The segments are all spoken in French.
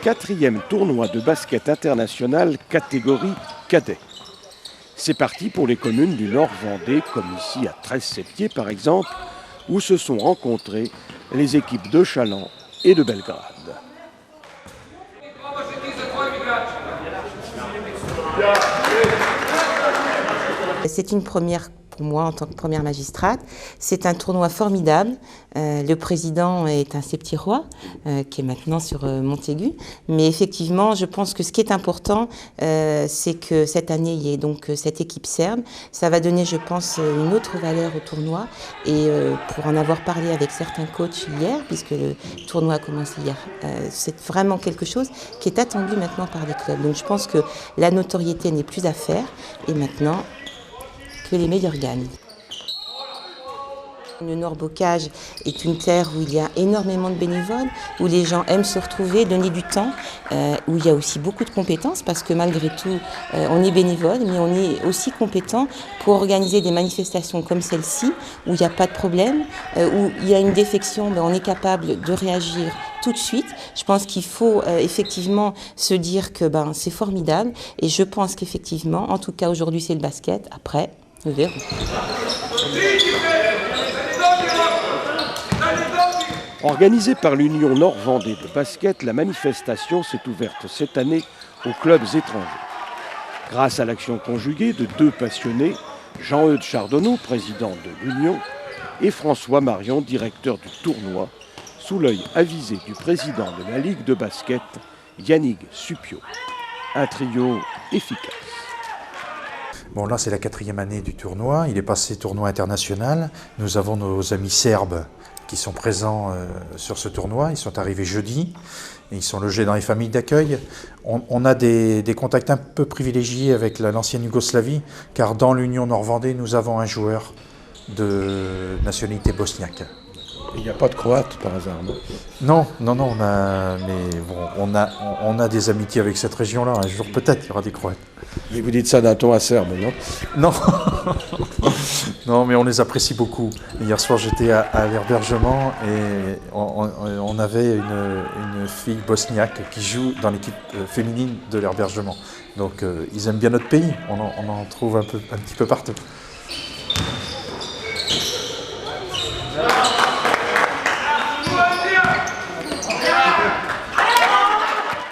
4e tournoi de basket international catégorie cadet. C'est parti pour les communes du Nord Vendée, comme ici à 13-Septier par exemple, où se sont rencontrées les équipes de Challans et de Belgrade. C'est une première pour moi en tant que première magistrate. C'est un tournoi formidable. Le président est un Septiérois qui est maintenant sur Montaigu. Mais effectivement, je pense que ce qui est important, c'est que cette année, il y ait donc cette équipe serbe. Ça va donner, je pense, une autre valeur au tournoi. Et pour en avoir parlé avec certains coachs hier, puisque le tournoi a commencé hier, c'est vraiment quelque chose qui est attendu maintenant par les clubs. Donc je pense que la notoriété n'est plus à faire. Et maintenant, que les meilleurs gagnent. Le Nord-Bocage est une terre où il y a énormément de bénévoles, où les gens aiment se retrouver, donner du temps, où il y a aussi beaucoup de compétences, parce que malgré tout, on est bénévole, mais on est aussi compétent pour organiser des manifestations comme celle-ci, où il n'y a pas de problème, où il y a une défection, on est capable de réagir tout de suite. Je pense qu'il faut effectivement se dire que c'est formidable, et je pense qu'effectivement, en tout cas aujourd'hui c'est le basket, après, nous verrons. Organisée par l'Union Nord Vendée de basket, la manifestation s'est ouverte cette année aux clubs étrangers. Grâce à l'action conjuguée de deux passionnés, Jean-Eudes Chardonneau, président de l'Union, et François Marion, directeur du tournoi, sous l'œil avisé du président de la Ligue de basket, Yannick Supio. Un trio efficace. Bon, là, c'est la 4e année du tournoi. Il est passé tournoi international. Nous avons nos amis serbes qui sont présents sur ce tournoi. Ils sont arrivés jeudi. Et ils sont logés dans les familles d'accueil. On a des contacts un peu privilégiés avec l'ancienne Yougoslavie, car dans l'Union Nord-Vendée, nous avons un joueur de nationalité bosniaque. Il n'y a pas de Croates par hasard, non? Non, on a des amitiés avec cette région-là. Un jour, peut-être, il y aura des Croates. Mais vous dites ça d'un ton acerbe, non? Non. Non, mais on les apprécie beaucoup. Hier soir, j'étais à l'hébergement et on avait une fille bosniaque qui joue dans l'équipe féminine de l'hébergement. Donc, ils aiment bien notre pays. On en trouve un petit peu partout.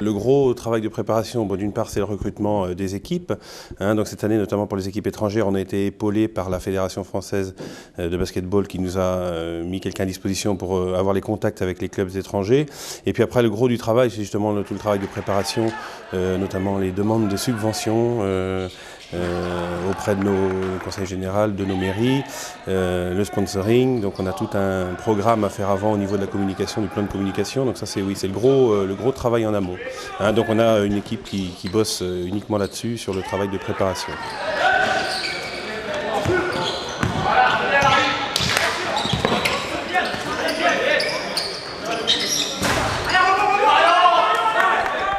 Le gros travail de préparation, d'une part, c'est le recrutement des équipes. Donc cette année, notamment pour les équipes étrangères, on a été épaulé par la Fédération française de basketball qui nous a mis quelqu'un à disposition pour avoir les contacts avec les clubs étrangers. Et puis après, le gros du travail, c'est justement tout le travail de préparation, notamment les demandes de subventions auprès de nos conseils généraux, de nos mairies, le sponsoring. Donc on a tout un programme à faire avant au niveau de la communication, du plan de communication. Donc ça, c'est le gros travail en amont. Donc on a une équipe qui bosse uniquement là-dessus, sur le travail de préparation.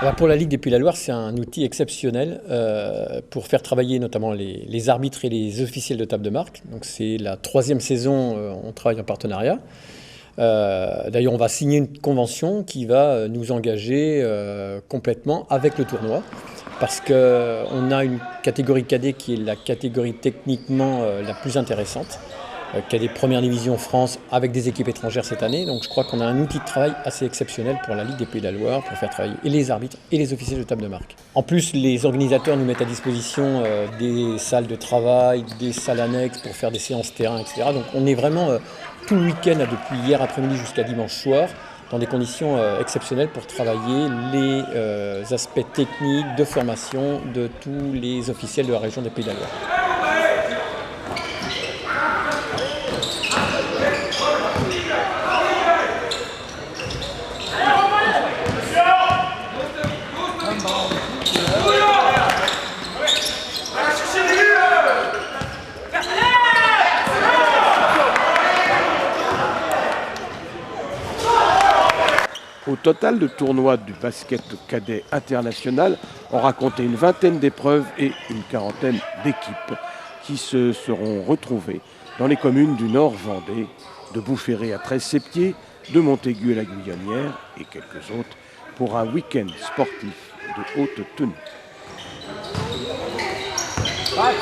Alors pour la Ligue des Pays de la Loire, c'est un outil exceptionnel pour faire travailler notamment les arbitres et les officiels de table de marque. Donc c'est la 3e saison, on travaille en partenariat. D'ailleurs, on va signer une convention qui va nous engager complètement avec le tournoi, parce qu'on a une catégorie cadet qui est la catégorie techniquement la plus intéressante, cadet première division France avec des équipes étrangères cette année. Donc je crois qu'on a un outil de travail assez exceptionnel pour la Ligue des Pays de la Loire, pour faire travailler et les arbitres et les officiers de table de marque. En plus, les organisateurs nous mettent à disposition des salles de travail, des salles annexes pour faire des séances terrain, etc. Donc on est vraiment tout le week-end, depuis hier après-midi jusqu'à dimanche soir, dans des conditions exceptionnelles pour travailler les aspects techniques de formation de tous les officiels de la région des Pays de la Loire. Au total, le tournoi du basket cadet international ont raconté une vingtaine d'épreuves et une quarantaine d'équipes qui se seront retrouvées dans les communes du Nord Vendée, de Boufféré à 13-Septier, de Montaigu à la Guyonnière et quelques autres pour un week-end sportif de haute tenue. Pas